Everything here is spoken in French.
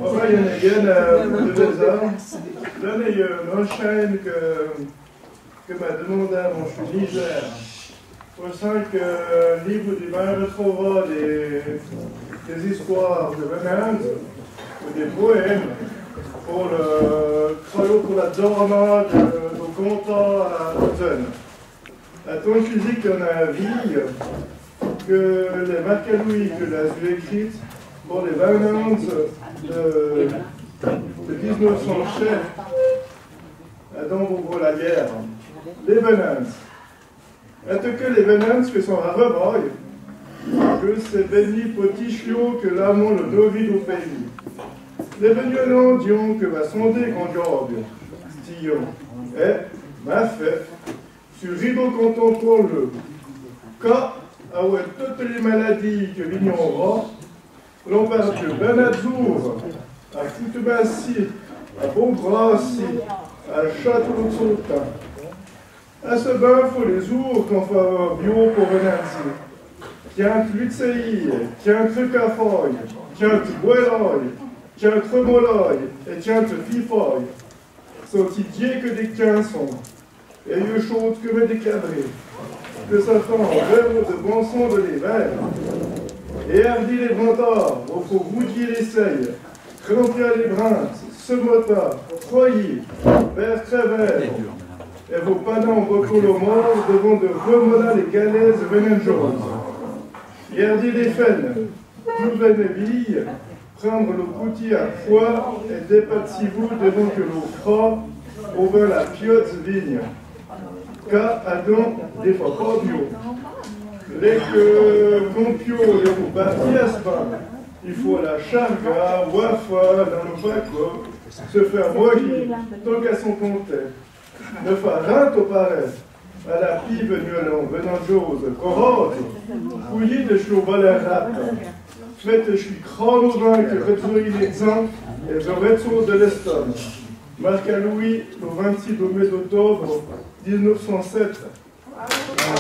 Enfin, il y en a de désordre. Là, il y a une chaîne que m'a demandé à mon Niger. Pour ça que le livre du maire retrouvera des histoires de Venise ou des poèmes pour le crollo pour la dorma de comptoir à l'automne. La tone physique en a un vie que les Marc-Louis que l'a écrite pour les Venances de 1900 chefs à Dombourg la guerre. Les Venances. Et que les Venances que sont à rebaille, que c'est béni potichio que l'amont le David au pays. Les Végnolons dions que va sonder quand job, stillon. Et, ma fait, sur rideau contemporain le cas où toutes les maladies que l'ignorera, l'on part de Benadzour, à Foutemassi, à Beaugrassi, à Château-de-Sautin. À ce bain, il faut les ours qu'on fait bio pour Venanzi. Qui a un Lutzeï, qui a un truc à feuille, qui a un boiloy, qui a un tremoloy, et qui a un fifoy. Sont-ils diés que des quinsons, et eux chaudes que des cabrés, que ça fait en verre de bon son de l'hiver. Et hardi les brantards, au faut roudier les selles, crampir les brintes, semota, troyer, vers travers. Et vos panins recollent aux morts devant de remola les galaises venenjoses. Et hardi les fennes, tout billes, prendre le coutil à foie et dépatsez-vous devant que l'eau cra, au vin la piotte vigne. Car Adam des fois pas bio. Les que compio et vous partis à ce pain, il faut la charga, wafa, dans le baco, se faire broyer, tant qu'à son compte. Ne faire rien au pareil. À la pive violon, venant j'ose, corotte, fouillis de cheval à rap. Faites, je suis crâne au vin que retrouille les dents et je retourne de l'estomac. Marc-Louis, le 26 mai d'octobre 1907.